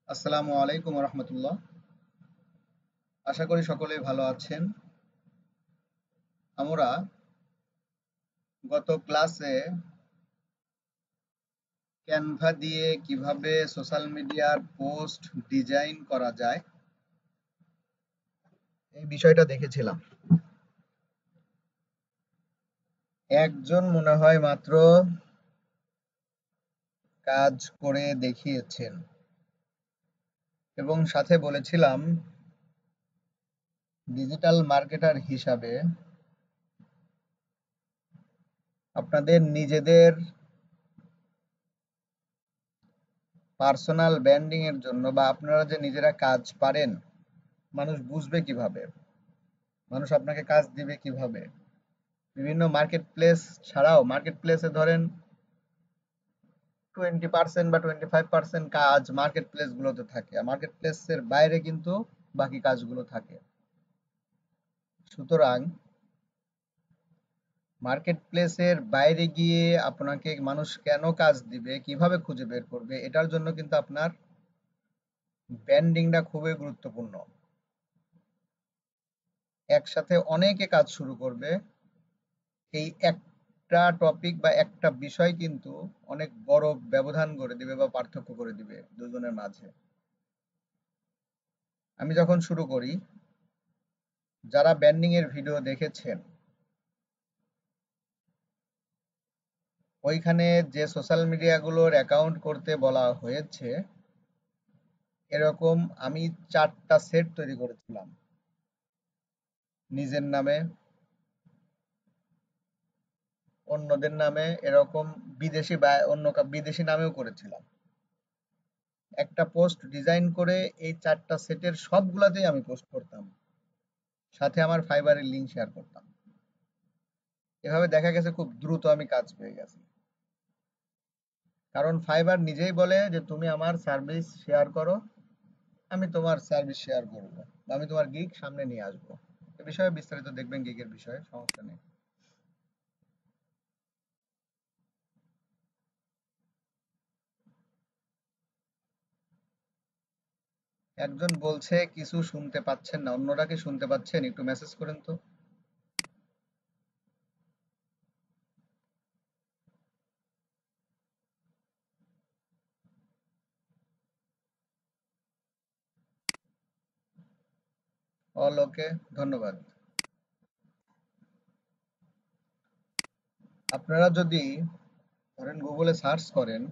আসসালামু আলাইকুম রহমতুল্লাহ। আশা করি সকলেই ভালো আছেন। আমরা গত ক্লাসে ক্যানভা দিয়ে কিভাবে সোশ্যাল মিডিয়ার পোস্ট ডিজাইন করা যায় এই বিষয়টা দেখেছিলাম। একজন মনে হয় মাত্র কাজ করে দেখিয়েছেন এবং সাথে বলেছিলাম ডিজিটাল মার্কেটার হিসাবে আপনাদের নিজেদের পার্সোনাল ব্র্যান্ডিং এর জন্য বা আপনারা যে নিজেরা কাজ পারেন মানুষ বুঝবে কিভাবে, মানুষ আপনাকে কাজ দিবে কিভাবে। বিভিন্ন মার্কেট প্লেস ছাড়াও মার্কেট প্লেসে ধরেন 20% বা 25% কাজ মার্কেট প্লেস গুলোতে থাকে, আর মার্কেট প্লেসের বাইরে কিন্তু বাকি কাজগুলো থাকে। সুতরাং মার্কেট প্লেসের বাইরে গিয়ে আপনাকে মানুষ কেন কাজ দিবে, কিভাবে খুঁজে বের করবে, এটার জন্য কিন্তু আপনার ব্র্যান্ডিংটা খুবই গুরুত্বপূর্ণ। একসাথে অনেকে কাজ শুরু করবে, এই একটা টপিক বা একটা বিষয় কিন্তু অনেক বড় ব্যবধান করে দিবে বা পার্থক্য করে দিবে দুজনের মাঝে। আমি যখন শুরু করি, যারা ব্র্যান্ডিং এর ভিডিও দেখেছেন ওইখানে যে সোশ্যাল মিডিয়াগুলোর অ্যাকাউন্ট করতে বলা হয়েছে, এরকম আমি 4টা সেট তৈরি করেছিলাম। নিজের নামে, অন্যদের নামে, এরকম বিদেশি বা বিদেশি নামেও করেছিলাম। একটা পোস্ট ডিজাইন করে এই 4টা সেটের সবগুলাতেই আমি পোস্ট করতাম, সাথে আমার ফাইবারের লিংক শেয়ার করতাম। এভাবে দেখা গেছে খুব দ্রুত আমি কাজ পেয়ে গেছি, কারণ ফাইবার নিজেই বলে যে তুমি আমার সার্ভিস শেয়ার করো, আমি তোমার সার্ভিস শেয়ার করব, বা আমি তোমার গিগ সামনে নিয়ে আসবো। এ বিষয়ে বিস্তারিত দেখবেন গিগের বিষয়ে, সমস্যা নেই। একজন বলছে কিছু শুনতে পাচ্ছেন না, অন্যরা কি শুনতে পাচ্ছেন? একটু মেসেজ করেন তো। অল ওকে, ধন্যবাদ। আপনারা যদি ধরেন গুগলে সার্চ করেন,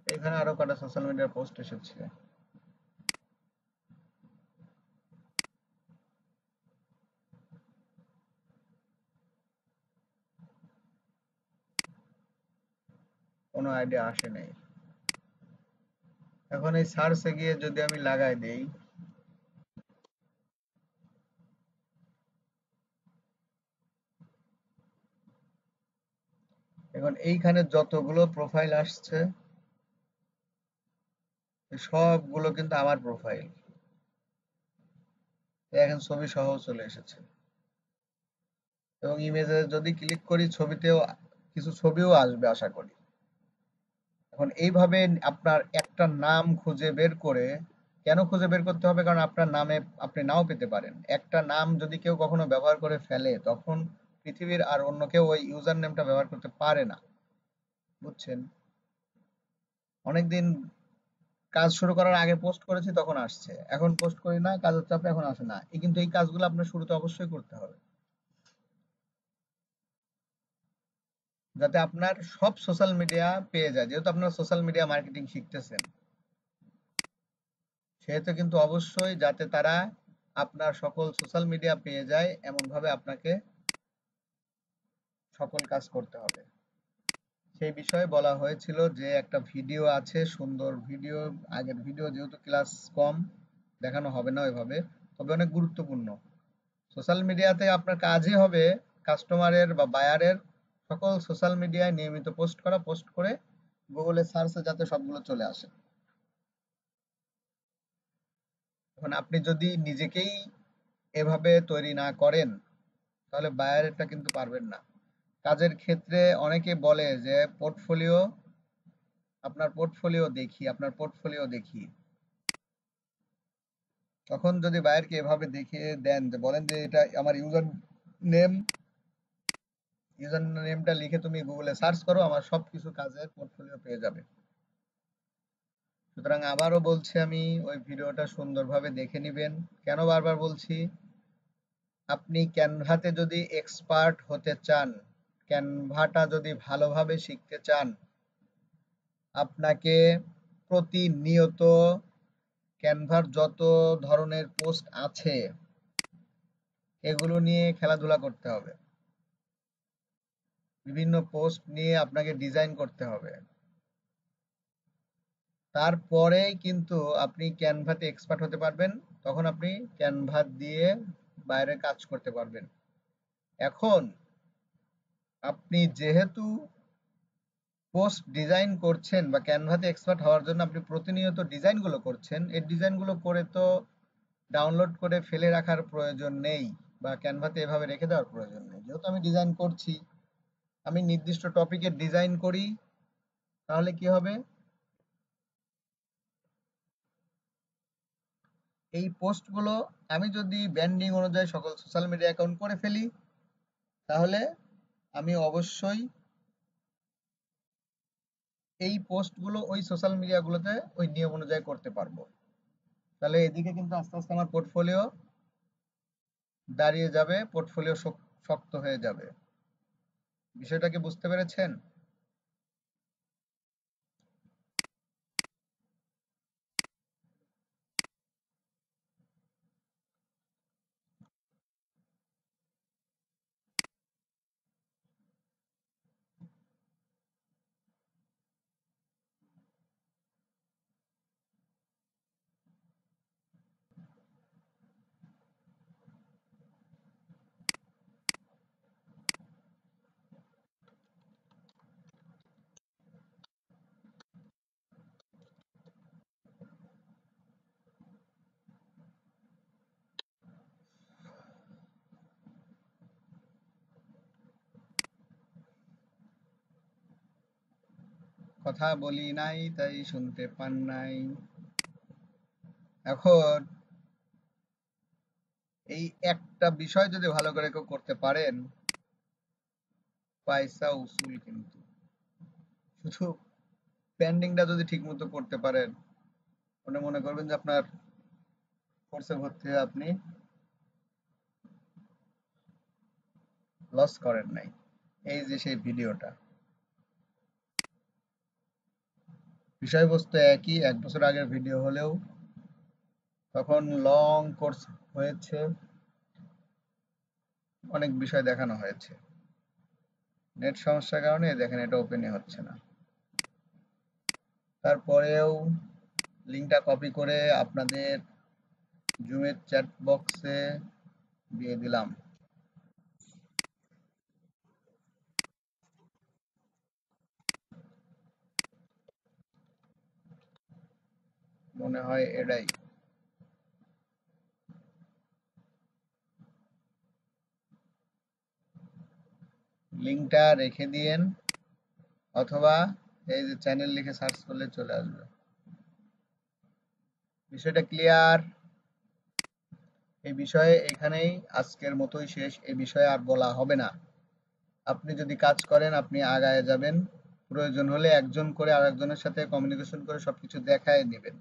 এখানে আরো কটা সোশ্যাল মিডিয়ার পোস্ট এসেছে। কোনো আইডিয়া আসে নাই। এখন এই সার্চে গিয়ে যদি আমি লাগাই দেই, এখন এইখানে যতগুলো প্রোফাইল আসছে এই সবগুলো কিন্তু আমার প্রোফাইল। এখন ছবি সহ চলে এসেছে, এবং ইমেজে যদি ক্লিক করি ছবিতেও কিছু ছবিও আসবে আশা করি। এখন এইভাবে আপনার একটা নাম খুঁজে বের করে, কেন খুঁজে বের করতে হবে, কারণ আপনার নামে আপনি নাও পেতে পারেন। একটা নাম যদি কেউ কখনো ব্যবহার করে ফেলে তখন পৃথিবীর আর অন্য কেউ ওই ইউজার নেমটা ব্যবহার করতে পারে না, বুঝছেন? অনেকদিন কাজ শুরু করার আগে পোস্ট করেছি তখন আসছে, এখন পোস্ট করি না কাজের চাপে এখন আসে না। কিন্তু এই কাজগুলো আপনার শুরুতে অবশ্যই করতে হবে, যাতে আপনার সব সোশ্যাল মিডিয়া পেয়ে যায়। যেহেতু আপনার সোশ্যাল মিডিয়া মার্কেটিং শিখতেছেন, সেহেতু কিন্তু অবশ্যই যাতে তারা আপনার সকল সোশ্যাল মিডিয়া পেয়ে যায় এমন ভাবে আপনাকে সকল কাজ করতে হবে। সেই বিষয়ে বলা হয়েছিল যে একটা ভিডিও আছে, সুন্দর ভিডিও, আগের ভিডিও যেহেতু ক্লাস কম দেখানো হবে না ওইভাবে, তবে অনেক গুরুত্বপূর্ণ। সোশ্যাল মিডিয়াতে আপনার কাজই হবে কাস্টমারের বা বায়ারের সকল সোশ্যাল মিডিয়ায় নিয়মিত পোস্ট করা, পোস্ট করে গুগলে সার্চে যাতে সবগুলো চলে আসে। এখন আপনি যদি নিজেকেই এভাবে তৈরি না করেন তাহলে বায়ারেরটা কিন্তু পারবেন না। কাজের ক্ষেত্রে অনেকে বলে যে পোর্টফোলিও, আপনার পোর্টফোলিও দেখি, আপনার পোর্টফোলিও দেখি। তখন যদি বায়ারকে এভাবে দেখিয়ে দেন, যে বলেন যে এটা আমার নেম ইউজার নেমটা লিখে তুমি গুগলে সার্চ করো, আমার সবকিছু কাজের পোর্টফোলিও পেয়ে যাবে। সুতরাং আবারও বলছি, আমি ওই ভিডিওটা সুন্দরভাবে দেখে নিবেন। কেন বারবার বলছি, আপনি ক্যানভাতে যদি এক্সপার্ট হতে চান, ক্যানভাটা যদি ভালোভাবে শিখতে চান, আপনাকে প্রতিনিয়ত ক্যানভার যত ধরনের পোস্ট আছে এগুলো নিয়ে খেলাধুলা করতে হবে। বিভিন্ন পোস্ট নিয়ে আপনাকে ডিজাইন করতে হবে। তারপরেই কিন্তু আপনি ক্যানভাতে এক্সপার্ট হতে পারবেন। তখন আপনি ক্যানভা দিয়ে বাইরে কাজ করতে পারবেন। এখন আপনি যেহেতু পোস্ট ডিজাইন করছেন বা ক্যানভাতে এক্সপার্ট হওয়ার জন্য আপনি প্রতিনিয়ত ডিজাইনগুলো করছেন, এই ডিজাইনগুলো করে তো ডাউনলোড করে ফেলে রাখার প্রয়োজন নেই বা ক্যানভাতে এভাবে রেখে দেওয়ার প্রয়োজন নেই। যেহেতু আমি ডিজাইন করছি, আমি নির্দিষ্ট টপিকের ডিজাইন করি, তাহলে কি হবে, এই পোস্টগুলো আমি যদি ব্র্যান্ডিং অনুযায়ী সকল সোশ্যাল মিডিয়া অ্যাকাউন্ট করে ফেলি, তাহলে আমি অবশ্যই এই পোস্টগুলো ওই সোশ্যাল মিডিয়াগুলোতে ওই নিয়ম অনুযায়ী করতে পারবো। তাহলে এদিকে কিন্তু আস্তে আস্তে আমার পোর্টফোলিও দাঁড়িয়ে যাবে, পোর্টফোলিও শক্ত হয়ে যাবে। বিষয়টা কি বুঝতে পেরেছেন? কথা বলি নাই তাই শুনতে পান নাই। এখন এই একটা বিষয় যদি ভালো করে কেউ করতে পারেন, পয়সা উসুল কিন্তু। শুধু পেন্ডিংটা যদি ঠিক মতো করতে পারেন, মনে করবেন যে আপনার কোর্সে ভর্তি হয়ে আপনি লস করেন নাই। এই যে সেই ভিডিওটা, বিষয়বস্তু একই, 1 বছর আগের ভিডিও হলেও তখন লং কোর্স হয়েছে, অনেক বিষয় দেখানো হয়েছে। নেট সমস্যার কারণে দেখেন এটা ওপেনই হচ্ছে না। তারপরেও লিঙ্কটা কপি করে আপনাদের জুমের চ্যাট বক্সে দিয়ে দিলাম। মনে হয় এটাই। লিঙ্কটা রেখে দিয়েন, অথবা এই যে চ্যানেল লিখে সার্চ করলে চলে আসবে। বিষয়টা ক্লিয়ার? এই বিষয়ে এখানেই আজকের মতোই শেষ। এই বিষয়ে আর বলা হবে না। আপনি যদি কাজ করেন আপনি আগায় যাবেন। প্রয়োজন হলে একজন করে আরেকজনের সাথে কমিউনিকেশন করে সবকিছু দেখায় নেবেন।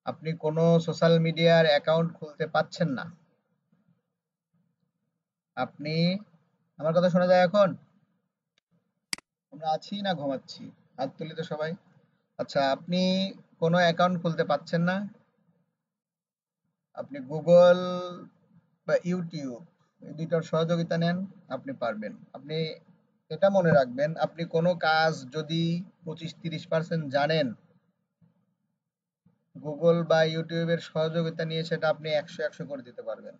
আপনি কোনো সোশ্যাল মিডিয়ার অ্যাকাউন্ট খুলতে পাচ্ছেন না, আপনি, আমার কথা শোনা যায় এখন? আমরা আছি না ঘুমাচ্ছি? হাত তুলি তো সবাই। আচ্ছা, আপনি কোনো অ্যাকাউন্ট খুলতে পাচ্ছেন না, আপনি গুগল বা ইউটিউব এই দুইটার সহযোগিতা নেন, আপনি পারবেন। আপনি এটা মনে রাখবেন, আপনি কোনো কাজ যদি 25-30% জানেন, গুগল বা ইউটিউবের সহযোগিতা নিয়ে সেটা আপনি 100 করে দিতে পারবেন।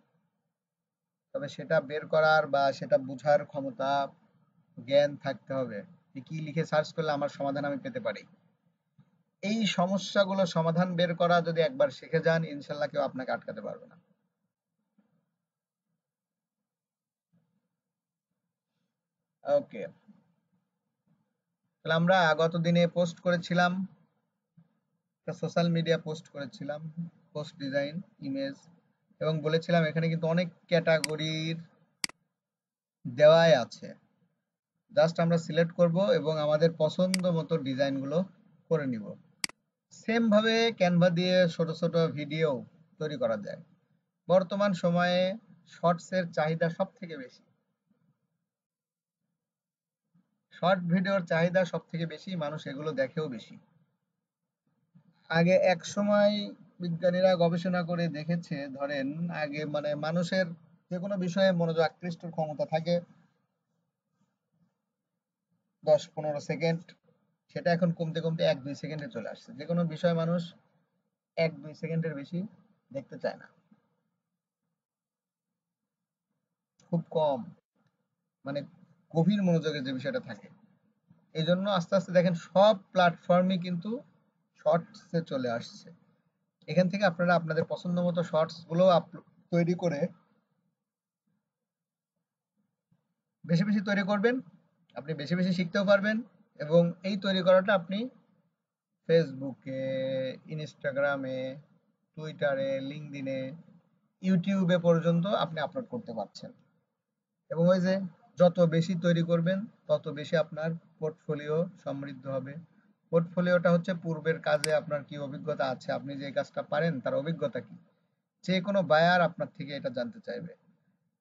তবে সেটা বের করার বা সেটা বুঝার ক্ষমতা, জ্ঞান থাকতে হবে যে কি লিখে সার্চ করলে আমার সমাধান আমি পেতে পারি। এই সমস্যাগুলো সমাধান বের করা যদি একবার শিখে যান, ইনশাল্লাহ কেউ আপনাকে আটকাতে পারবে না। ওকে, তাহলে আমরা গত দিনে পোস্ট করেছিলাম, একটা সোশ্যাল মিডিয়া পোস্ট করেছিলাম, পোস্ট ডিজাইন, ইমেজ, এবং বলেছিলাম এখানে কিন্তু অনেক ক্যাটাগরির দেওয়াই আছে। জাস্ট আমরা সিলেক্ট করব এবং আমাদের পছন্দ মতো ডিজাইনগুলো করে নিব। সেম ভাবে ক্যানভা দিয়ে ছোট ছোট ভিডিও তৈরি করা যায়। বর্তমান সময়ে শর্টসের চাহিদা সব থেকে বেশি, শর্ট ভিডিওর চাহিদা সব থেকে বেশি, মানুষ এগুলো দেখেও বেশি। আগে এক সময় বিজ্ঞানীরা গবেষণা করে দেখেছে, ধরেন আগে মানে মানুষের যে কোনো বিষয়ে মনোযোগ আকৃষ্টর ক্ষমতা থাকে 10-15 সেকেন্ড, সেটা এখন কমতে কমতে 1-2 সেকেন্ডে চলে আসছে। যে কোনো বিষয় মানুষ 1-2 সেকেন্ডের বেশি দেখতে চায় না, খুব কম, মানে গভীর মনোযোগের যে বিষয়টা থাকে। এই জন্য আস্তে আস্তে দেখেন সব প্ল্যাটফর্মই কিন্তু শর্টসে চলে আসছে। এখান থেকে আপনারা আপনাদের পছন্দ মতো শর্টস গুলো তৈরি করে বেশি বেশি তৈরি করবেন, আপনি বেশি বেশি শিখতেও পারবেন। এবং এই তৈরি করাটা আপনি ফেসবুকে, ইনস্টাগ্রামে, টুইটারে, লিঙ্কডইনে, ইউটিউবে পর্যন্ত আপনি আপলোড করতে পারছেন। এবং ওই যে যত বেশি তৈরি করবেন তত বেশি আপনার পোর্টফোলিও সমৃদ্ধ হবে। পোর্টফোলিওটা হচ্ছে পূর্বের কাজে আপনার কি অভিজ্ঞতা আছে, আপনি যে কাজটা পারেন তার অভিজ্ঞতা কি। যে কোনো বায়ার আপনার থেকে এটা জানতে চাইবে।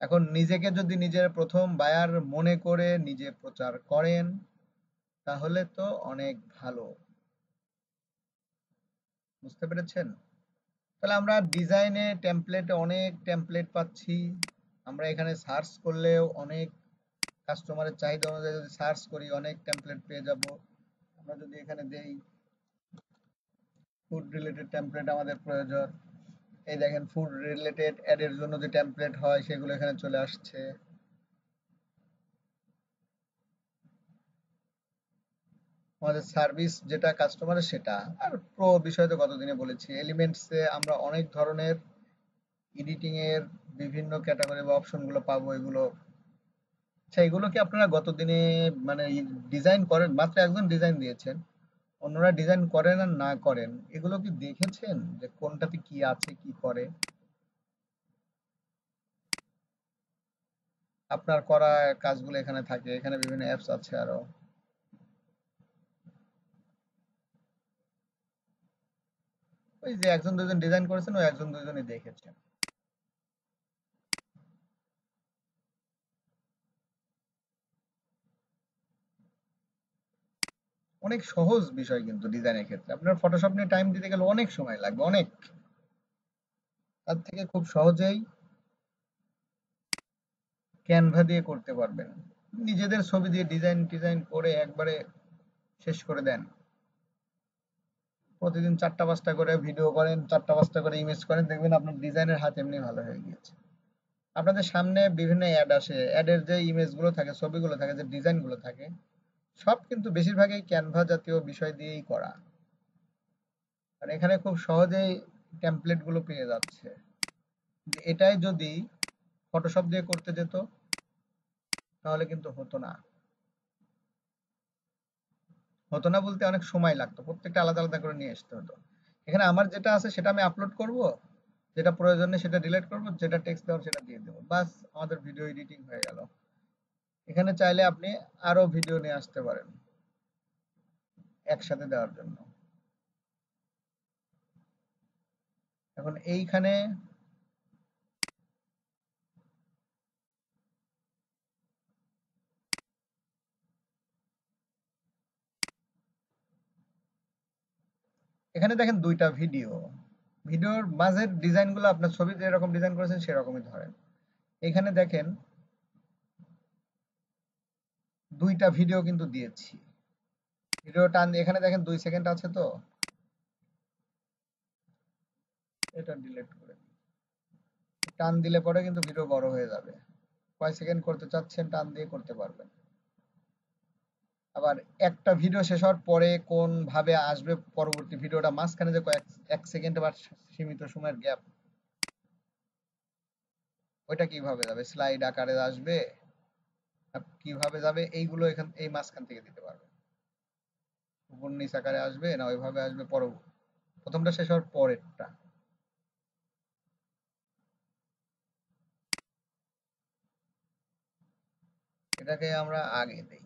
এখন নিজেকে যদি নিজের প্রথম বায়ার মনে করে নিজে প্রচার করেন, তাহলে তো অনেক ভালো। বুঝতে পেরেছেন? তাহলে আমরা ডিজাইনে টেমপ্লেটে অনেক টেমপ্লেট পাচ্ছি। আমরা এখানে সার্চ করলেও অনেক, কাস্টমারের চাহিদা অনুযায়ী যদি সার্চ করি অনেক টেমপ্লেট পেয়ে যাব। আমরা যদি এখানে দেই ফুড রিলেটেড টেমপ্লেট আমাদের প্রয়োজন, এই দেখেন ফুড রিলেটেড অ্যাডের জন্য যে টেমপ্লেট হয় সেগুলো এখানে চলে আসছে। আমাদের সার্ভিস যেটা কাস্টমারের সেটা, আর প্রো বিষয় তো গতদিনে বলেছি। এলিমেন্টসে আমরা অনেক ধরনের এডিটিং এর বিভিন্ন ক্যাটাগরি বা অপশন গুলো পাবো। এগুলো আচ্ছা, এগুলো কি আপনারা গতদিনে মানে ডিজাইন করেন? মাত্র একজন ডিজাইন দিয়েছেন, অন্যরা ডিজাইন করেন আর না করেন, এগুলো কি দেখেছেন যে কোনটাতে কি আছে কি করে? আপনার করা কাজগুলো এখানে থাকে, এখানে বিভিন্ন অ্যাপস আছে আরো। ওই যে একজন দুজন ডিজাইন করেছেন, ওই একজন দুজনই দেখেছেন। অনেক সহজ বিষয় কিন্তু ডিজাইনের ক্ষেত্রে। আপনার ফটোশপ নিয়ে টাইম দিতে গেলে অনেক সময় লাগবে, অনেক। তার থেকে খুব সহজেই ক্যানভা দিয়ে করতে পারবেন। নিজেদের ছবি দিয়ে ডিজাইন টিজাইন করে একবারে শেষ করে দেন। প্রতিদিন 4টা 5টা করে ভিডিও করেন, 4টা 5টা করে ইমেজ করেন, দেখবেন আপনার ডিজাইনের হাত এমনি ভালো হয়ে গিয়েছে। আপনাদের সামনে বিভিন্ন অ্যাড আসে, অ্যাডের যে ইমেজগুলো থাকে, ছবিগুলো থাকে, যে ডিজাইনগুলো থাকে, সব কিন্তু বেশিরভাগই ক্যানভা জাতীয় বিষয় দিয়েই করা। আর এখানে খুব সহজেই টেমপ্লেট গুলো পেয়ে যাচ্ছে। কিন্তু এটাই যদি ফটোশপ দিয়ে করতে যেত তাহলে কিন্তু হতো না। হতো না বলতে অনেক সময় লাগতো, প্রত্যেকটা আলাদা আলাদা করে নিয়ে আসতে হতো। এখানে আমার যেটা আছে সেটা আমি আপলোড করব, যেটা প্রয়োজন নেই সেটা ডিলিট করব, যেটা টেক্সট দেওয়ার সেটা দিয়ে দেবো, বাস আমাদের ভিডিও এডিটিং হয়ে গেল। এখানে চাইলে আপনি আরো ভিডিও নিয়ে আসতে পারেন একসাথে দেওয়ার জন্য। এখন এইখানে এখানে দেখেন দুইটা ভিডিও, ভিডিওর মাঝের ডিজাইনগুলো আপনার ছবি যেরকম ডিজাইন করেছেন সেরকমই ধরেন। এখানে দেখেন দুইটা ভিডিও কিন্তু দিয়েছি। ভিডিও টান এখানে দেখেন 2 সেকেন্ড আছে, তো এটা ডিলিট করে দিই। টান দিলে পরে কিন্তু ভিডিও বড় হয়ে যাবে। কয় সেকেন্ড করতে চাচ্ছেন টান দিয়ে করতে পারবেন। আবার একটা ভিডিও শেষ হওয়ার পরে কোন ভাবে আসবে পরবর্তী ভিডিওটা, মাঝখানে যে কয়েক 1 সেকেন্ড বা সীমিত সময়ের গ্যাপ, ওইটা কিভাবে যাবে, স্লাইড আকারে আসবে না কিভাবে যাবে, এইগুলো এখান এই মাঝখান থেকে দিতে পারবে। উপর নিচ আকারে আসবে না ওইভাবে আসবে, প্রথমটা শেষ হওয়ার পরেরটা। এটাকে আমরা আগে দেই।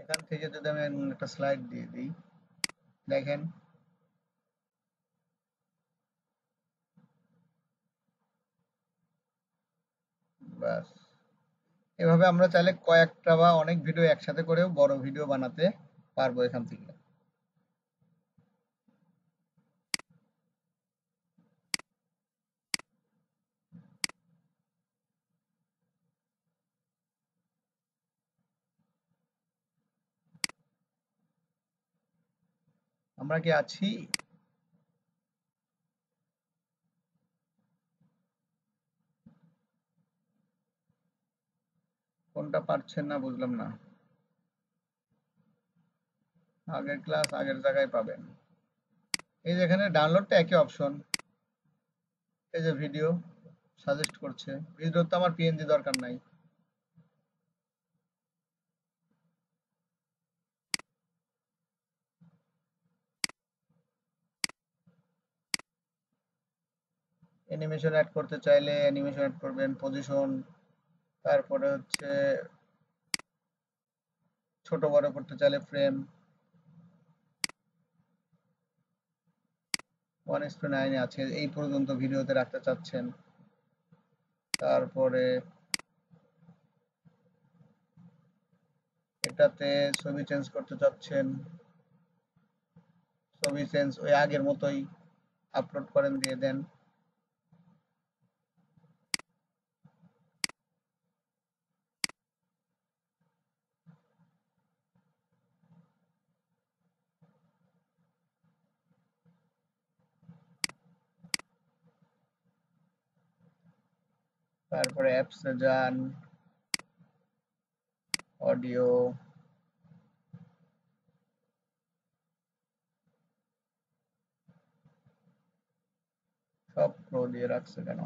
এখান থেকে যদি আমি একটা স্লাইড দিয়ে দিই, দেখেন বাস। এভাবে আমরা চাইলে কয়েকটা বা অনেক ভিডিও একসাথে করেও বড় ভিডিও বানাতে পারবো এখান থেকে। আমরা কি আছি? কোনটা পারছেন না বুঝলাম না। আগের ক্লাস আগের জায়গায় পাবেন। এই যে এখানে ডাউনলোডটা একই অপশন। এই যে ভিডিও সাজেস্ট করছে, ভিডিও তো আমার পিএনজি দরকার নাই। অ্যানিমেশন অ্যাড করতে চাইলে অ্যানিমেশন অ্যাড করবেন, পজিশন, তারপরে হচ্ছে ছোট বড় করতে চাইলে ফ্রেম 1:9 আছে, এই পর্যন্ত ভিডিওতে রাখতে চাচ্ছেন। তারপরে এটাতে ছবি চেঞ্জ করতে চাচ্ছেন, ছবি চেঞ্জ ওই আগের মতোই আপলোড করেন, দিয়ে দেন। তারপরে অ্যাপসে যান, অডিও, সব প্রো দিয়ে রাখছে কেন?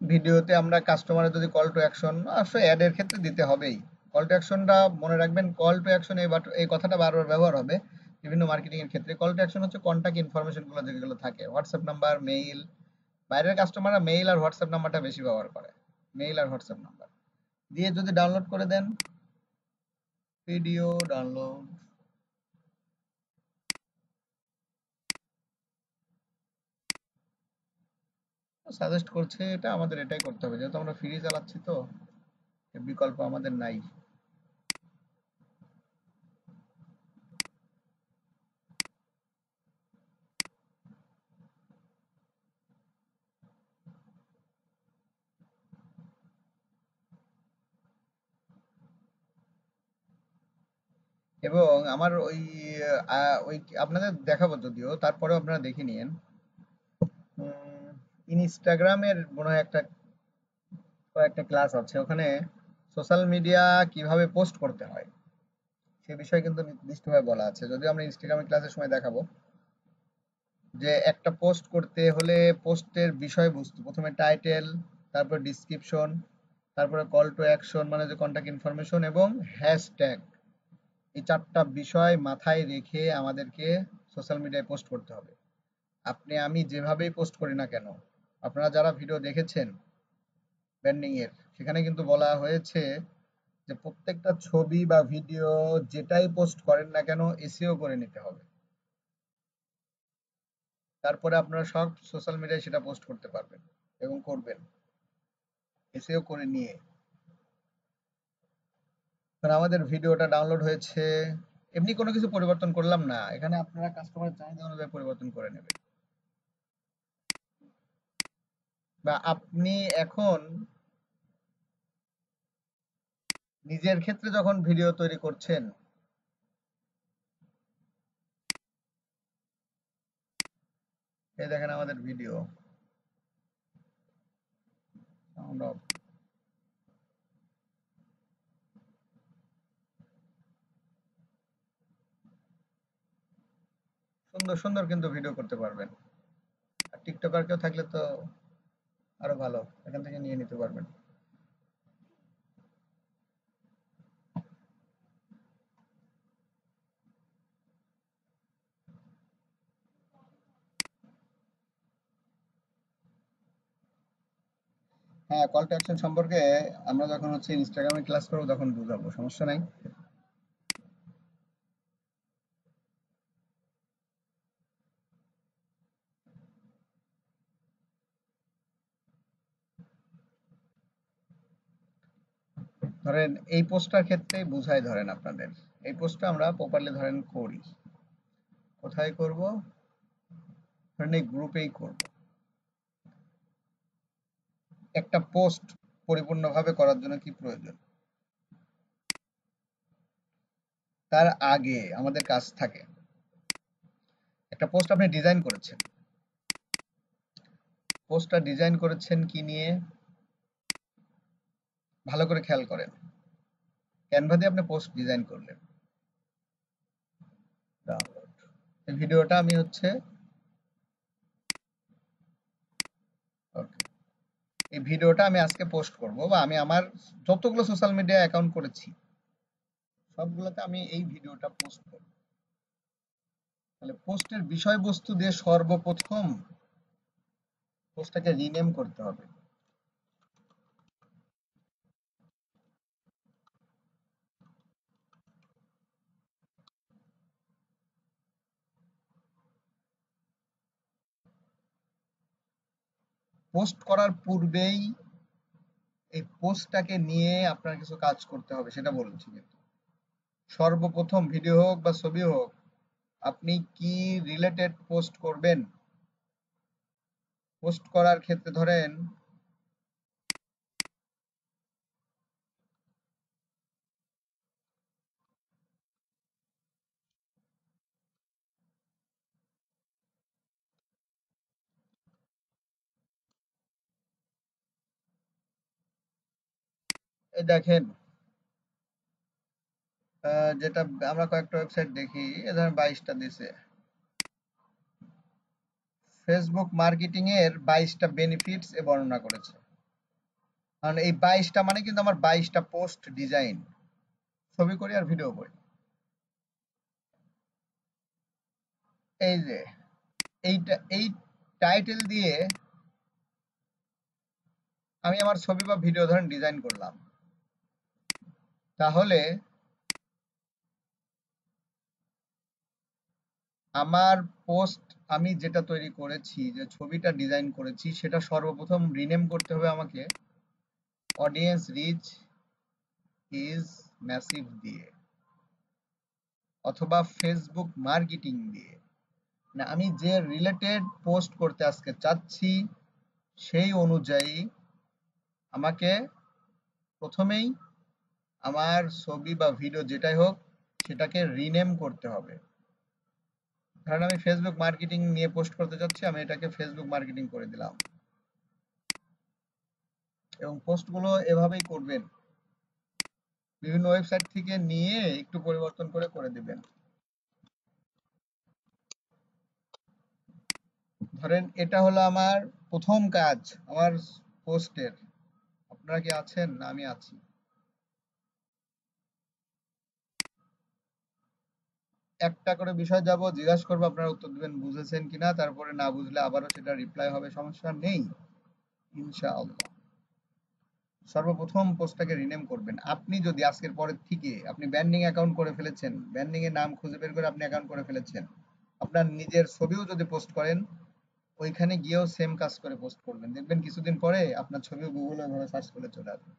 ভিডিওতে আমরা কাস্টমারের যদি কল টু অ্যাকশন, আসলে অ্যাড এর ক্ষেত্রে দিতে হবেই। কল টু অ্যাকশনটা মনে রাখবেন, কল টু অ্যাকশন এই কথাটা বারবার ব্যবহার হবে বিভিন্ন মার্কেটিং এর ক্ষেত্রে। কল টু অ্যাকশন হচ্ছে কন্টাক্ট ইনফরমেশন গুলো যেগুলো থাকে, হোয়াটসঅ্যাপ নাম্বার, মেইল। বাইরের কাস্টমাররা মেইল আর হোয়াটসঅ্যাপ নাম্বারটা বেশি ব্যবহার করে, মেইল আর হোয়াটসঅ্যাপ নাম্বার দিয়ে যদি ডাউনলোড করে দেন, ভিডিও ডাউনলোড, সাজেস্ট করছে, এটা আমাদের এটাই করতে হবে যেহেতু আমরা ফ্রি চালাচ্ছি, তো এর বিকল্প আমাদের নাই। এবং আমার ওই আপনাদের দেখাবো যদিও, তারপরেও আপনারা দেখে নিন। ইনস্টাগ্রামের মনে হয় একটা কয়েকটা ক্লাস আছে, ওখানে সোশ্যাল মিডিয়া কিভাবে পোস্ট করতে হয় সে বিষয়ে কিন্তু নির্দিষ্টভাবে বলা আছে, যদিও আমরা ইনস্টাগ্রামের ক্লাসের সময় দেখাবো। যে একটা পোস্ট করতে হলে পোস্টের বিষয়বস্তু প্রথমে টাইটেল, তারপর ডিসক্রিপশন, তারপরে কল টু অ্যাকশন মানে যে কন্টাক্ট ইনফরমেশন এবং হ্যাশট্যাগ, এই চারটা বিষয় মাথায় রেখে আমাদেরকে সোশ্যাল মিডিয়ায় পোস্ট করতে হবে। আপনি আমি যেভাবেই পোস্ট করি না কেন, আপনারা যারা ভিডিও দেখেছেন ব্র্যান্ডিং এর, সেখানে কিন্তু বলা হয়েছে যে প্রত্যেকটা ছবি বা ভিডিও যেটাই পোস্ট করেন না কেন এসইও করে নিতে হবে। তারপরে আপনারা সব সোশ্যাল মিডিয়ায় সেটা পোস্ট করতে পারবেন এবং করবেন এসইও করে নিয়ে। কারণ আমাদের ভিডিওটা ডাউনলোড হয়েছে, এমনি কোনো কিছু পরিবর্তন করলাম না, এখানে আপনারা কাস্টমারের চাহিদা অনুযায়ী পরিবর্তন করে নেবেন। বা আপনি এখন নিজের ক্ষেত্রে যখন ভিডিও তৈরি করছেন, এই দেখেন আমাদের ভিডিও, সাউন্ড অফ, সুন্দর সুন্দর কিন্তু ভিডিও করতে পারবেন। আর টিকটকার কেউ থাকলে তো আরো ভালো, এখান থেকে নিয়ে নিতে পারবেন। হ্যাঁ, কল টু অ্যাকশন সম্পর্কে আমরা যখন হচ্ছে ইনস্টাগ্রামে ক্লাস করবো তখন বুঝাবো, সমস্যা নাই। ধরেন এই পোস্টটার ক্ষেত্রেই বুঝাই, ধরেন আপনাদের এই পোস্টটা আমরা প্রপারলি ধরেন করি, কোথায় করব, ধরেন এই গ্রুপেই করব। একটা পোস্ট পরিপূর্ণভাবে করার জন্য কি প্রয়োজন, তার আগে আমাদের কাজ থাকে, একটা পোস্ট আপনি ডিজাইন করেছেন, পোস্টটা ডিজাইন করেছেন কি নিয়ে ভালো করে খেয়াল করেন। ক্যানভা দিয়ে আপনি পোস্ট ডিজাইন করলেন, ডাউনলোড, এই ভিডিওটা আমি হচ্ছে ওকে, এই ভিডিওটা আমি আজকে পোস্ট করব, বা আমি আমার যতগুলো সোশ্যাল মিডিয়া অ্যাকাউন্ট করেছি সবগুলোতে আমি এই ভিডিওটা পোস্ট করব। তাহলে পোস্টের বিষয়বস্তু দিয়ে সর্বপ্রথম পোস্টটাকে রিনেম করতে হবে। পোস্ট করার পূর্বেই এই পোস্টটাকে নিয়ে আপনার কিছু কাজ করতে হবে, সেটা বলছি। কিন্তু সর্বপ্রথম ভিডিও হোক বা ছবি হোক, আপনি কি রিলেটেড পোস্ট করবেন, পোস্ট করার ক্ষেত্রে ধরেন এই দেখেন, যেটা আমরা কয়েকটা ওয়েবসাইট দেখি, এ ধরেন 22টা দিছে, ফেসবুক মার্কেটিং এর 22টা বেনিফিটস এ বর্ণনা করেছে। কারণ এই 22টা মানে কিন্তু আমার 22টা পোস্ট ডিজাইন, ছবি করি আর ভিডিও করি। এই যে এই টাইটেল দিয়ে আমি আমার ছবি বা ভিডিও ধরেন ডিজাইন করলাম, তাহলে আমার পোস্ট, আমি যেটা তৈরি করেছি, যে ছবিটা ডিজাইন করেছি, সেটা সর্বপ্রথম রিনেম করতে হবে আমাকে অডিয়েন্স রিচ ইজ ম্যাসিভ দিয়ে, অথবা ফেসবুক মার্কেটিং দিয়ে। না, আমি যে রিলেটেড পোস্ট করতে আজকে চাচ্ছি সেই অনুযায়ী আমাকে প্রথমেই আমার ছবি বা ভিডিও যেটাই হোক সেটাকে রিনেম করতে হবে। ধরেন আমি ফেসবুক মার্কেটিং নিয়ে পোস্ট করতে চাচ্ছি, আমি এটাকে ফেসবুক মার্কেটিং করে দিলাম, এবং পোস্টগুলো এভাবেই করবেন, বিভিন্ন ওয়েবসাইট থেকে নিয়ে একটু পরিবর্তন করে করে দিবেন। ধরেন এটা হলো আমার প্রথম কাজ আমার পোস্টের। আপনারা কি আছেন? না আমি আছি। একটা করে বিষয় যাব, জিজ্ঞাসা করবো, আপনারা উত্তর দিবেন বুঝেছেন কিনা, তারপরে না বুঝলে আবারও সেটা রিপ্লাই হবে, সমস্যা নেই ইনশাআল্লাহ। সর্বপ্রথম পোস্টটাকে রিনেম করবেন। আপনি যদি আজকের পরের থেকে আপনি ব্যান্ডিং অ্যাকাউন্ট করে ফেলেছেন, ব্যান্ডিং এর নাম খুঁজে বের করে আপনি অ্যাকাউন্ট করে ফেলেছেন, আপনার নিজের ছবিও যদি পোস্ট করেন ওইখানে গিয়েও সেম কাজ করে পোস্ট করবেন, দেখবেন কিছুদিন পরে আপনার ছবিও গুগলে ওইভাবে সার্চ করে চলে আসবে।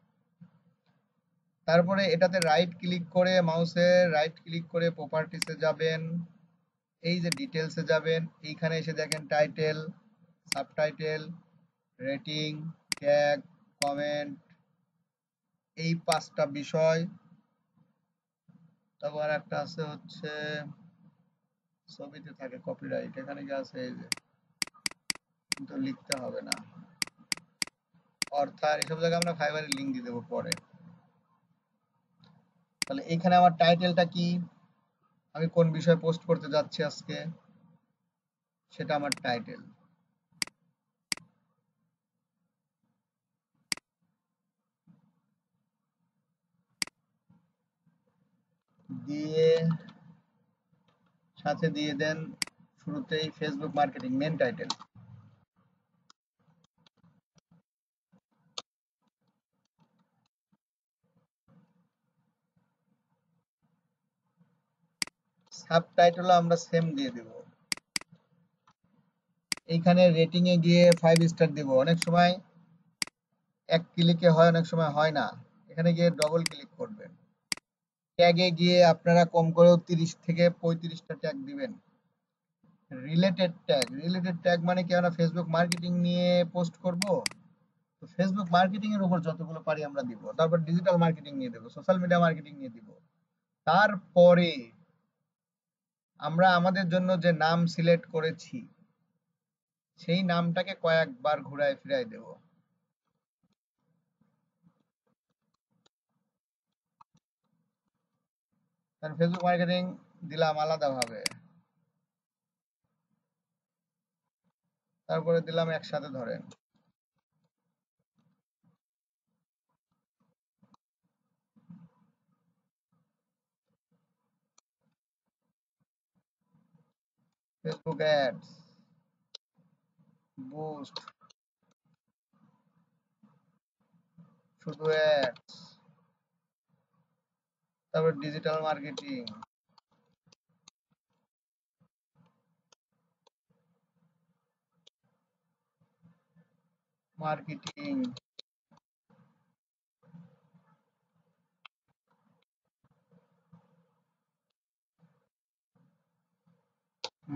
তারপরে এটাতে রাইট ক্লিক করে, মাউসে রাইট ক্লিক করে প্রপার্টিসে যাবেন, এই যে ডিটেলসে যাবেন, এইখানে এসে দেখেন title, subtitle, rating, tag, comment, এই 5টা বিষয়। তারপর একটা আছে হচ্ছে ছবিতে থাকে কপিরাইট, এখানে কি আছে এই যে, কিন্তু লিখতে হবে না, অর্থাৎ এসব জায়গায় আমরা ফাইবারের লিংক দিয়ে দেবো পরে। তাহলে এখানে আমার টাইটেলটা কি, আমি কোন বিষয়ে পোস্ট করতে যাচ্ছি আজকে, সেটা আমার টাইটেল দিয়ে, সাথে দিয়ে দেন শুরুতেই Facebook marketing main title. Subtitle আমরা সেম দিয়ে দিব। এইখানে রেটিং এ গিয়ে 5 স্টার দিব। অনেক সময় এক ক্লিকে হয়, অনেক সময় হয় না, এখানে গিয়ে ডবল ক্লিক করবেন। ট্যাগে গিয়ে আপনারা কম করেও 30 থেকে 35টা ট্যাগ দিবেন। রিলেটেড ট্যাগ মানে কি, আমরা ফেসবুক মার্কেটিং নিয়ে পোস্ট করব, তো ফেসবুক মার্কেটিং এর উপর যতগুলো পারি আমরা দিব। তারপর ডিজিটাল মার্কেটিং নিয়ে দেব, সোশ্যাল মিডিয়া মার্কেটিং নিয়ে দিব। তারপরে আমরা আমাদের জন্য যে নাম সিলেক্ট করেছি সেই নামটাকে কয়েকবার ঘুরায় ফিরায় দেব। কারণ ফেসবুক মার্কেটিং দিলাম আলাদাভাবে, তারপরে দিলাম একসাথে, ধরেন ফেসবুক অ্যাডস, বুস্ট, শুধু অ্যাডস, তারপর ডিজিটাল মার্কেটিং, মার্কেটিং,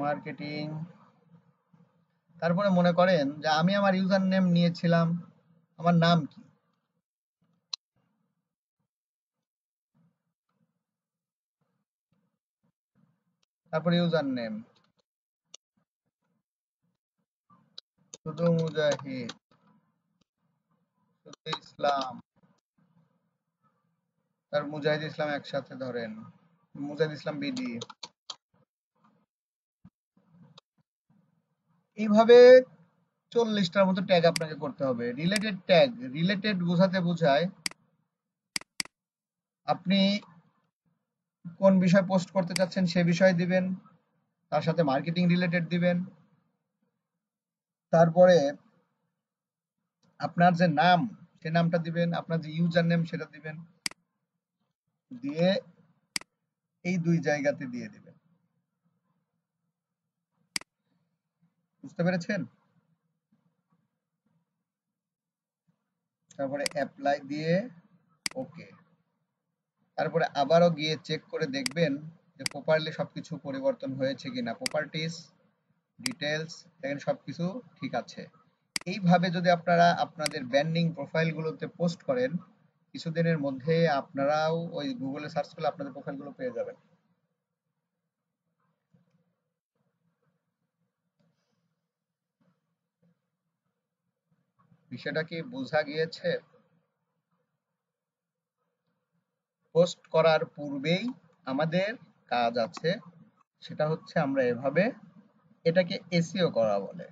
মার্কেটিং। তারপরে মনে করেন যে আমি আমার ইউজার নেম নিয়েছিলাম, আমার নাম কি, তারপরে ইউজার নেম শুধু মুজাহিদ, শুধু ইসলাম, তার মুজাহিদ ইসলাম একসাথে, ধরেন মুজাহিদ ইসলাম বিডি। এইভাবে 40টার মতো ট্যাগ আপনাকে করতে হবে। রিলেটেড ট্যাগ, রিলেটেড বোঝাতে বোঝায় আপনি কোন বিষয় পোস্ট করতে চাচ্ছেন সে বিষয় দিবেন, তার সাথে মার্কেটিং রিলেটেড দিবেন, তারপরে আপনার যে নাম সে নামটা দিবেন, আপনার যে ইউজার নেম সেটা দিবেন, দিয়ে এই 2 জায়গাতে দিয়ে দিবেন। বুঝতে পেরেছেন? তারপরে অ্যাপ্লাই দিয়ে ওকে। তারপরে আবারও গিয়ে চেক করে দেখবেন যে প্রপারলি সবকিছু পরিবর্তন হয়েছে কিনা, প্রপার্টিস, ডিটেলস, দেখেন সবকিছু ঠিক আছে। এইভাবে যদি আপনারা আপনাদের ব্র্যান্ডিং প্রোফাইলগুলোতে পোস্ট করেন, কিছুদিনের মধ্যে আপনারাও ওই গুগলে সার্চ করলে আপনাদের প্রোফাইলগুলো পেয়ে যাবেন। বিষয়টা কি বোঝা গিয়েছে? পোস্ট করার পূর্বেই আমাদের কাজ আছে, সেটা হচ্ছে আমরা এভাবে, এটাকে এসইও করা বলে।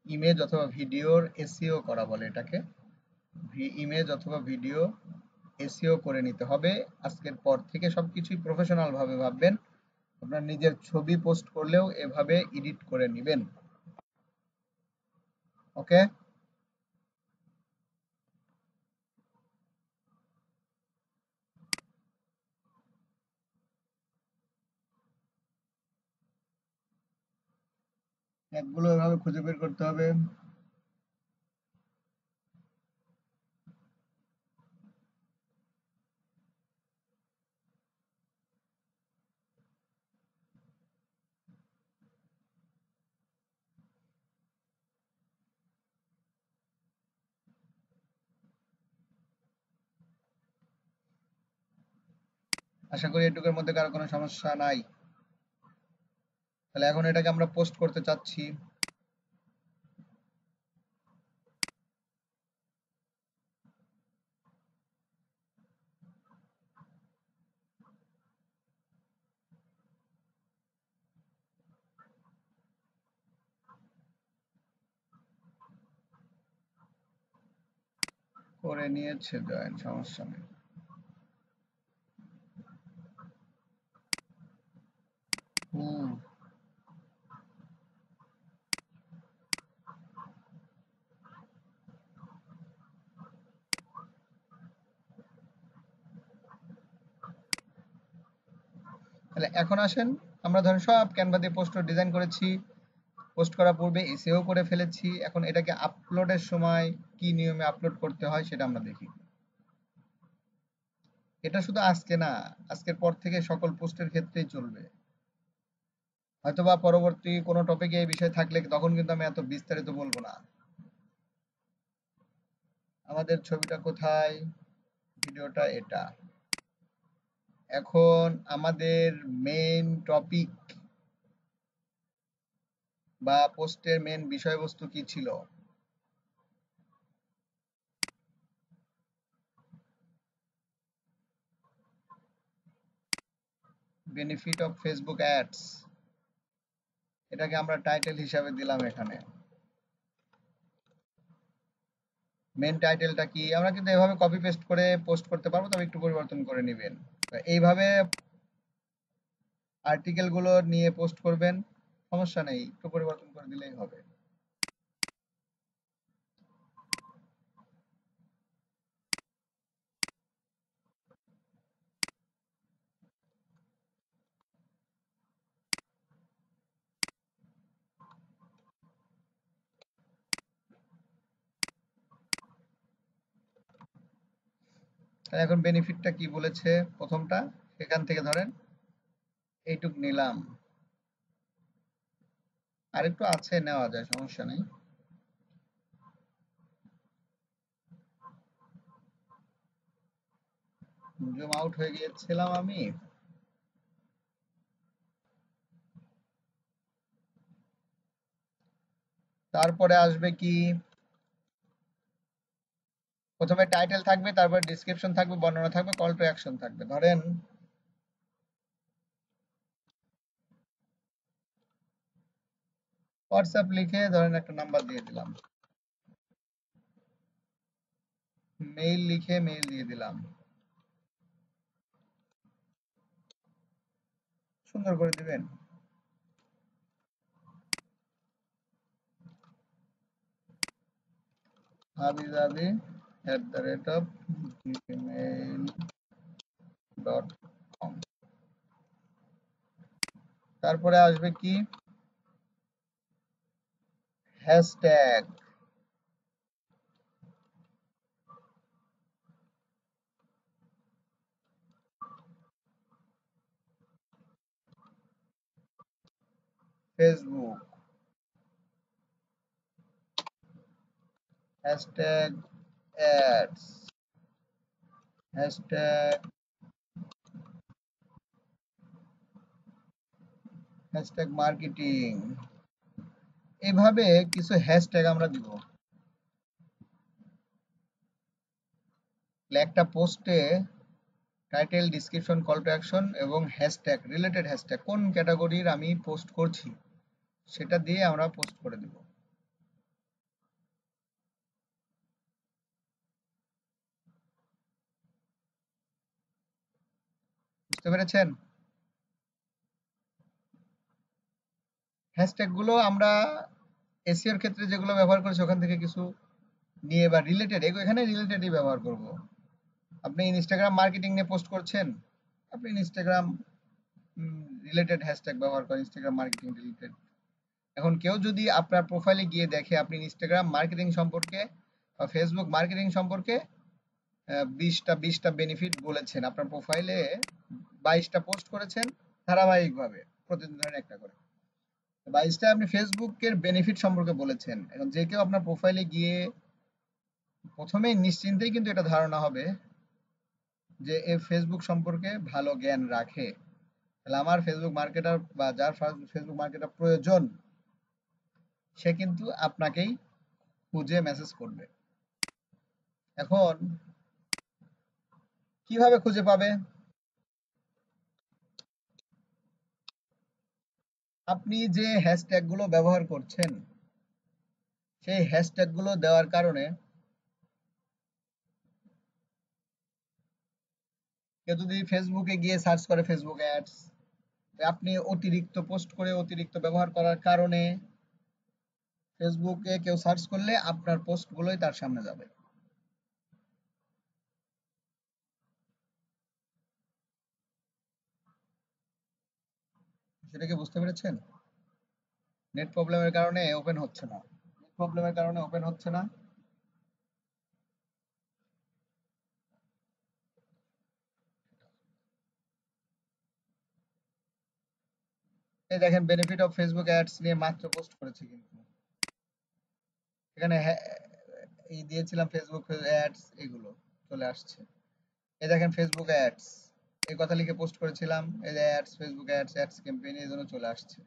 ইমেজ অথবা ভিডিওর এসইও করা বলে এটাকে। ইমেজ অথবা ভিডিও এসইও করে নিতে হবে। আজকের পর থেকে সবকিছুই প্রফেশনাল ভাবে ভাববেন। আপনার নিজের ছবি পোস্ট করলেও এভাবে এডিট করে নেবেন। ওকে? ট্যাগগুলো এভাবে খুঁজে বের করতে হবে। আশা করি এটুকুর মধ্যে কারো কোনো সমস্যা নাই। তাহলে এখন এটাকে আমরা পোস্ট করতে চাচ্ছি। করে নিয়েছে জয়েন, সমস্যা নেই। হুম। তাহলে এখন আসেন, আমরা ধরেন সব ক্যানভা দিয়ে পোস্টার ডিজাইন করেছি, পোস্ট করার পূর্বে এসইও করে ফেলেছি। এখন এটাকে আপলোডের সময় কি নিয়মে আপলোড করতে হয় সেটা আমরা দেখি। এটা শুধু আজকে না, আজকের পর থেকে সকল পোস্টের ক্ষেত্রেই চলবে। হয়তোবা পরবর্তী কোনো টপিকে এই বিষয় থাকলে তখন কিন্তু আমি এত বিস্তারিত বলবো না। আমাদের ছবিটা কোথায়? ভিডিওটা এটা। এখন আমাদের মেইন টপিক বা পোস্টের মেইন বিষয়বস্তু কি ছিল? Benefit of Facebook ads. এটাকে আমরা টাইটেল হিসাবে দিলাম এখানে। মেন টাইটেলটা কি? আমরা কিন্তু এভাবে কপি পেস্ট করে পোস্ট করতে পারবো, তবে একটু পরিবর্তন করে নেবেন। এইভাবে আর্টিকেল গুলো নিয়ে পোস্ট করবেন, সমস্যা নেই, একটু পরিবর্তন করে দিলেই হবে। এখন বেনিফিটটা কি বলেছে প্রথমটা, এখান থেকে ধরেন এইটুক নিলাম, আরেকটু আছে নেওয়া যায়, সমস্যা নেই। জুম আউট হয়ে গিয়েছিলাম আমি। তারপরে আসবে কি? প্রথমে টাইটেল থাকবে, তারপর ডিসক্রিপশন থাকবে, বর্ণনা থাকবে, কল টু অ্যাকশন থাকবে। ধরেন হোয়াটসঅ্যাপ লিখে ধরেন একটা নাম্বার দিয়ে দিলাম, মেইল লিখে মেইল দিয়ে দিলাম, সুন্দর করে দিবেন। habizabi@gmail.com। তারপরে আসবে কি? Hashtag. Facebook, hashtag ads, hashtag, hashtag marketing. এইভাবে কিছু হ্যাশট্যাগ আমরা দিব। একটা পোস্টে title, description, call to action এবং হ্যাশট্যাগ, রিলেটেড হ্যাশট্যাগ কোন ক্যাটাগরির আমি পোস্ট করছি সেটা দিয়ে আমরা পোস্ট করে দেব। বুঝতে পেরেছেন? হ্যাশট্যাগ গুলো আমরা এসইওর ক্ষেত্রে যেগুলো ব্যবহার করেছি ওখান থেকে কিছু নিয়ে বা রিলেটেড, এখানে রিলেটেডই ব্যবহার করব। আপনি ইনস্টাগ্রাম মার্কেটিং নিয়ে পোস্ট করছেন, আপনি ইনস্টাগ্রাম রিলেটেড হ্যাশট্যাগ ব্যবহার করেন, ইনস্টাগ্রাম মার্কেটিং রিলেটেড। এখন কেউ যদি আপনার প্রোফাইলে গিয়ে দেখে আপনি ইনস্টাগ্রাম মার্কেটিং সম্পর্কে বা ফেসবুক মার্কেটিং সম্পর্কে 20টা বেনিফিট বলেছেন, আপনার প্রোফাইলে 22টা পোস্ট করেছেন ধারাবাহিকভাবে, প্রতিদিন ধরেন একটা করে, 22টা আপনি ফেসবুকের বেনিফিট সম্পর্কে বলেছেন। এখন যে কেউ আপনার প্রোফাইলে গিয়ে প্রথমেই নিশ্চিন্তেই কিন্তু এটা ধারণা হবে যে এ ফেসবুক সম্পর্কে ভালো জ্ঞান রাখে, তাহলে আমার ফেসবুক মার্কেটার বা যার ফেসবুক মার্কেটার প্রয়োজন সে কিন্তু আপনাকেই খুঁজে মেসেজ করবে। এখন কিভাবে খুঁজে পাবে? আপনি যে হ্যাশট্যাগ গুলো ব্যবহার করছেন সেই হ্যাশট্যাগ গুলো দেওয়ার কারণে কেউ যদি ফেসবুকে গিয়ে সার্চ করে ফেসবুক অ্যাডস, আপনি অতিরিক্ত পোস্ট করে অতিরিক্ত ব্যবহার করার কারণে ফেসবুকে কেউ সার্চ করলে আপনার পোস্ট গুলোই তার সামনে যাবে। সেটা কি বুঝতে পেরেছেন? নেট প্রবলেমের কারণে ওপেন হচ্ছে না, নেট প্রবলেমের কারণে ওপেন হচ্ছে না। এই দেখেন বেনিফিট অফ ফেসবুক অ্যাডস নিয়ে মাত্র পোস্ট করেছে, কিন্তু এখানে এই দিয়েছিলাম ফেসবুক অ্যাডস, এগুলো চলে আসছে। এই দেখেন ফেসবুক অ্যাডস, এই কথা লিখে পোস্ট করেছিলাম, এই যে ads, Facebook ads, ads campaign, এই জন্য চলে আসছে।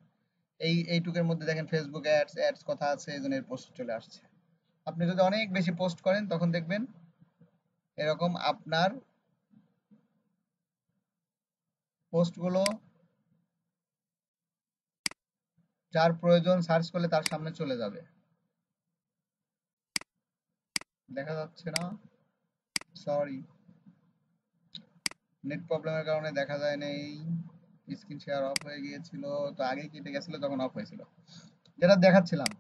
এইটুকের মধ্যে দেখেন ফেসবুক অ্যাডস, অ্যাডস কথা আছে, এই জন্য এর পোস্ট চলে আসছে। আপনি যদি অনেক বেশি পোস্ট করেন তখন দেখবেন এরকম আপনার পোস্টগুলো যার প্রয়োজন সার্চ করলে তার সামনে চলে যাবে। দেখা যাচ্ছে না, সরি, নেট প্রবলেমের কারণে দেখা যায় না। এই স্ক্রিন শেয়ার অফ হয়ে গিয়েছিল, তো আগে কেটে গেছিল তখন অফ হয়েছিল। যেটা দেখাচ্ছিলাম,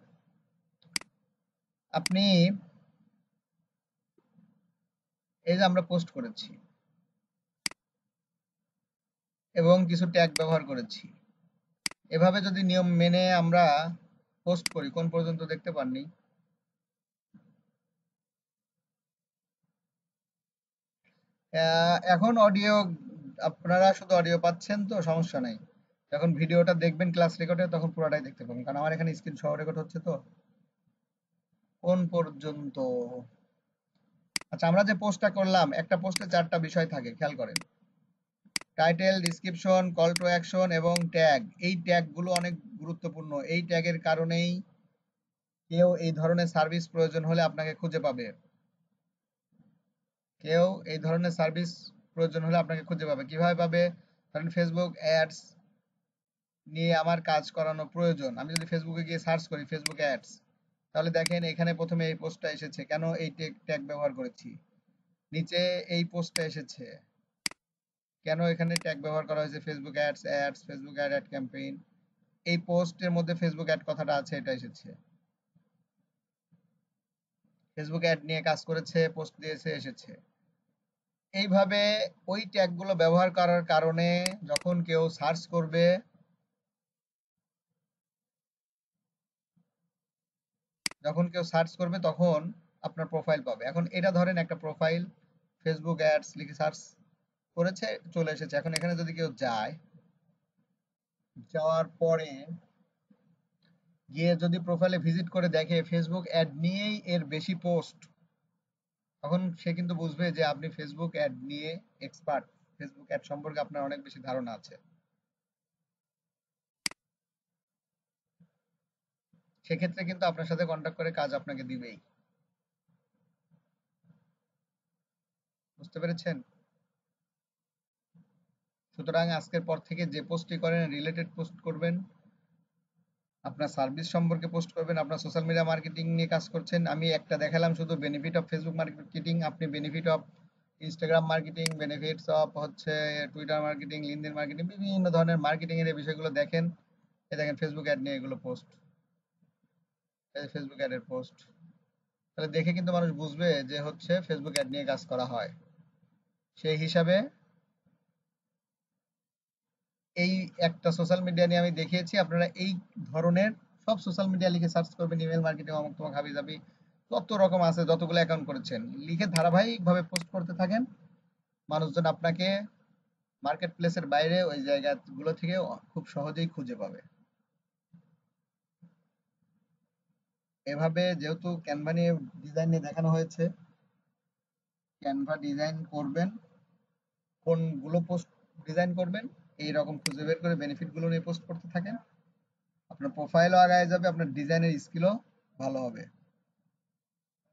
আপনি এই যে আমরা পোস্ট করেছি এবং কিছু ট্যাগ ব্যবহার করেছি, এভাবে যদি নিয়ম মেনে আমরা পোস্ট করি, কোন পর্যন্ত দেখতে পাননি? এখন অডিও, আপনারা শুধু অডিও পাচ্ছেন তো সমস্যা নাই, যখন ভিডিওটা দেখবেন ক্লাস রেকর্ডে তখন পুরোটাই দেখতে পাবেন, কারণ আমার এখানে স্ক্রিন সহ রেকর্ড হচ্ছে। তো কোন পর্যন্ত? আচ্ছা, আমরা যে পোস্টটা করলাম, একটা পোস্টে 4টা বিষয় থাকে, খেয়াল করেন। Title, description, call to action এবং ট্যাগ। এই ট্যাগগুলো অনেক গুরুত্বপূর্ণ। এই ট্যাগের কারণেই কেউ এই ধরনের সার্ভিস প্রয়োজন হলে আপনাকে খুঁজে পাবে। কেউ এই ধরনের সার্ভিস প্রয়োজন হলে আপনাকে খুঁজে পাবে। কিভাবে পাবে? ধরেন ফেসবুক অ্যাডস নিয়ে আমার কাজ করানো প্রয়োজন, আমি যদি ফেসবুকে গিয়ে সার্চ করি ফেসবুক অ্যাডস, তাহলে দেখেন এখানে প্রথমে এই পোস্টটা এসেছে, কেন এই ট্যাগ ব্যবহার করেছি। নিচে এই পোস্টটা এসেছে, কেন এখানে ট্যাগ ব্যবহার করা হয়েছে, Facebook ads, ads, Facebook ad, ad campaign. এই পোস্টের মধ্যে ফেসবুক অ্যাড কথাটা আছে, এটা এসেছে। ফেসবুক অ্যাড নিয়ে কাজ করেছে, পোস্ট দিয়েছে, এসেছে। এইভাবে ওই ট্যাগগুলো ব্যবহার করার কারণে যখন কেউ সার্চ করবে, তখন আপনার প্রোফাইল পাবে। এখন এটা ধরেন একটা প্রোফাইল, ফেসবুক অ্যাডস লিখে সার্চ করেছে, চলে এসেছে। এখন এখানে যদি কেউ যায়, যাওয়ার পরে গিয়ে যদি প্রোফাইলে ভিজিট করে দেখে ফেসবুক অ্যাড নিয়েই এর বেশি পোস্ট, তখন সে কিন্তু বুঝবে যে আপনি ফেসবুক অ্যাড নিয়ে এক্সপার্ট, ফেসবুক অ্যাড সম্পর্কে আপনার অনেক বেশি ধারণা আছে। সেক্ষেত্রে কিন্তু আপনার সাথে কন্ট্যাক্ট করে কাজ আপনাকে দিবেই। বুঝতে পেরেছেন? সুতরাং আজকের পর থেকে যে পোস্টই করেন রিলেটেড পোস্ট করবেন, আপনার সার্ভিস সম্পর্কে পোস্ট করবেন। আপনার সোশ্যাল মিডিয়া মার্কেটিং নিয়ে কাজ করছেন, আমি একটা দেখালাম শুধু বেনিফিট অফ ফেসবুক মার্কেটিং, আপনি benefit of Instagram marketing, benefits of হচ্ছে টুইটার মার্কেটিং, লিঙ্কডইন মার্কেটিং, বিভিন্ন ধরনের মার্কেটিং এর এই বিষয়গুলো দেখেন। এই দেখেন ফেসবুক অ্যাড নিয়ে এগুলো পোস্ট, এই ফেসবুক অ্যাডের পোস্ট। তাহলে দেখে কিন্তু মানুষ বুঝবে যে হচ্ছে ফেসবুক অ্যাড নিয়ে কাজ করা হয়। সেই হিসাবে এই একটা সোশ্যাল মিডিয়া নিয়ে আমি দেখিয়েছি। আপনারা এই ধরনের সব সোশ্যাল মিডিয়া লিখে সার্চ করবেন, ইমেল মার্কেটিং, অমুক তমুক হাবিজাবি যত রকম আছে, যতগুলো অ্যাকাউন্ট করেছেন লিখে ধারাবাহিকভাবে পোস্ট করতে থাকেন। মানুষজন আপনাকে মার্কেট প্লেসের বাইরে ওই জায়গাগুলো থেকে খুব সহজেই খুঁজে পাবে। এভাবে যেহেতু ক্যানভা নিয়ে ডিজাইন নিয়ে দেখানো হয়েছে, ক্যানভা ডিজাইন করবেন, কোনগুলো পোস্ট ডিজাইন করবেন এই রকম খুঁজে বের করে বেনিফিট গুলো নিয়ে পোস্ট করতে থাকেন। আপনার প্রোফাইলও আগায় যাবে, আপনার ডিজাইনের স্কিলও ভালো হবে।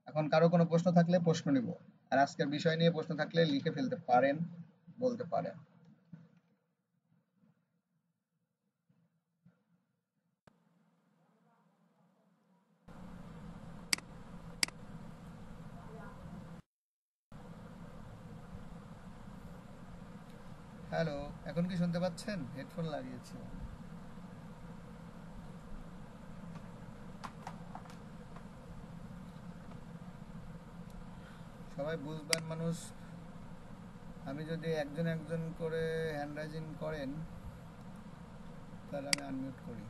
এখন কারো কোনো প্রশ্ন থাকলে প্রশ্ন নিব, আর আজকের বিষয় নিয়ে প্রশ্ন থাকলে লিখে ফেলতে পারেন, বলতে পারেন। হ্যালো, এখন কি শুনতে পাচ্ছেন? হেডফোন লাগিয়েছি। সবাই বুঝবেন মানুষ। আমি যদি একজন একজন করে হ্যান্ড রাইজিং করেন তাহলে আমি আনমিউট করি।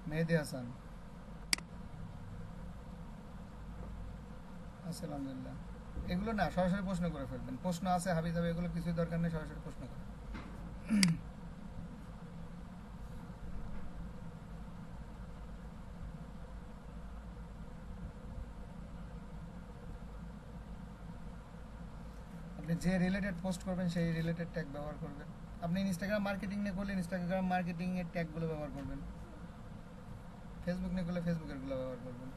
মেহেদি হাসান, আছি আলহামদুলিল্লাহ। এগুলো না, সরাসরি প্রশ্ন করে ফেলবেন। প্রশ্ন আছে হাবি যাবে, এগুলো কিছুই দরকার নেই, সরাসরি প্রশ্ন করেন। আপনি যে রিলেটেড পোস্ট করবেন সেই রিলেটেড ট্যাগ ব্যবহার করবেন। আপনি ইনস্টাগ্রাম মার্কেটিং নিয়ে করলে ইনস্টাগ্রাম মার্কেটিং এর ট্যাগগুলো ব্যবহার করবেন, ফেসবুক নিয়ে করলে ফেসবুকের গুলো ব্যবহার করবেন।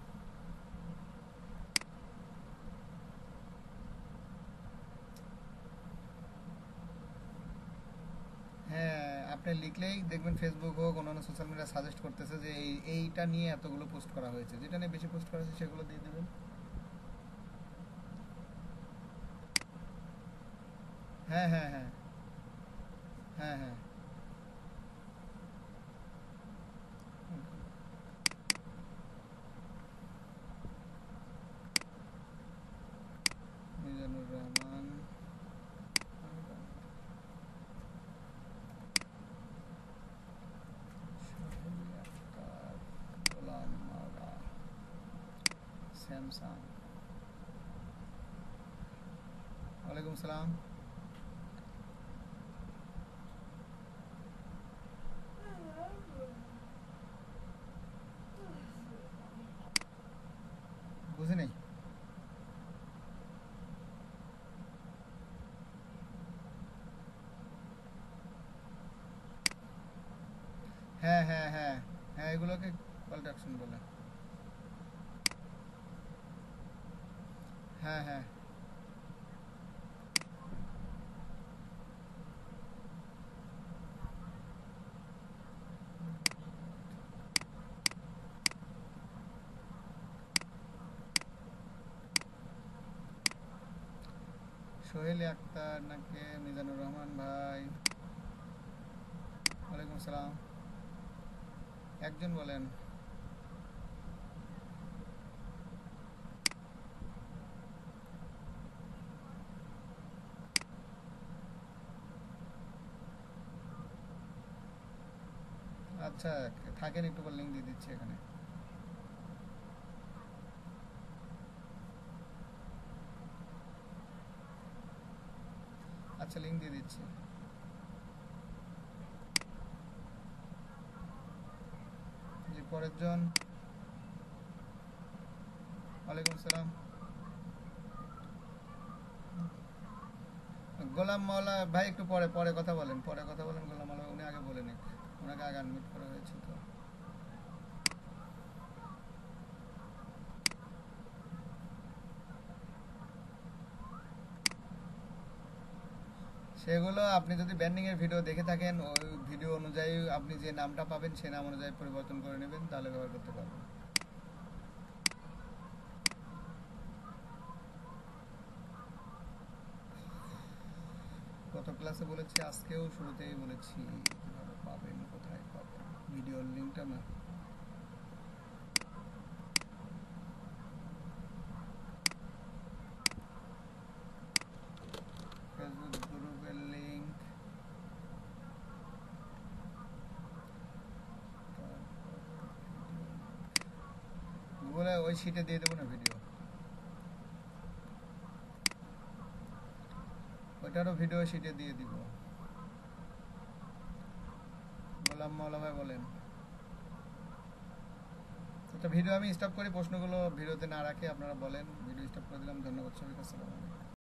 হ্যাঁ, আপনি লিখলেই দেখবেন ফেসবুক হোক অন্যান্য সোশ্যাল মিডিয়া সাজেস্ট করতেছে যে এইটা নিয়ে এতগুলো পোস্ট করা হয়েছে, যেটা নিয়ে বেশি পোস্ট করা হয়েছে সেগুলো দিয়ে দেবেন। হ্যাঁ হ্যাঁ হ্যাঁ হ্যাঁ হ্যাঁ। মিজানুর রহমান, সোহেল আক্তার, গোলাম মাওলা, স্যামসাং। ওয়ালাইকুম সালাম। বুঝি নাই। হ্যাঁ হ্যাঁ হ্যাঁ হ্যাঁ, এগুলোকে কল টু অ্যাকশন বলে। হ্যাঁ হ্যাঁ, সোহেল আক্তার নাকি মিজানুর রহমান ভাই? ওয়ালাইকুম সালাম। একজন বলেন। আচ্ছা, থাকেন একটু পর লিঙ্ক দিয়ে দিচ্ছি এখানে। আচ্ছা, লিঙ্ক দিয়ে দিচ্ছি। জি, পরের জন। ওয়ালাইকুম সালাম। গোলাম মাওলা ভাই একটু পরে পরে কথা বলেন, পরে কথা বলেন। গোলাম মাওলা উনি আগে বলে নিক, ওনাকে আগে আনমিউট করা হয়েছে তো। সেগুলো আপনি যদি ব্যান্ডিং এর ভিডিও দেখে থাকেন, ওই ভিডিও অনুযায়ী আপনি যে নামটা পাবেন সেই নাম অনুযায়ী পরিবর্তন করে নেবেন, তাহলে ব্যবহার করতে পারবেন। গত ক্লাসে বলেছি, আজকেও শুরুতেই বলেছি কিভাবে পাবেন, কোথায় পাবেন ভিডিওর লিঙ্কটা না। ফেসবুক গ্রুপের লিঙ্ক, গুগলে ওই শিটে দিয়ে দেবো না ভিডিও, ওইটারও ভিডিও শিটে দিয়ে দিব। গোলাম মাওলা ভাই বলেন। আচ্ছা ভিডিও আমি স্টপ করি, প্রশ্নগুলো ভিডিওতে না রাখে আপনারা বলেন। ভিডিও স্টপ করে দিলাম। ধন্যবাদ সবাইকে, আসসালামু আলাইকুম।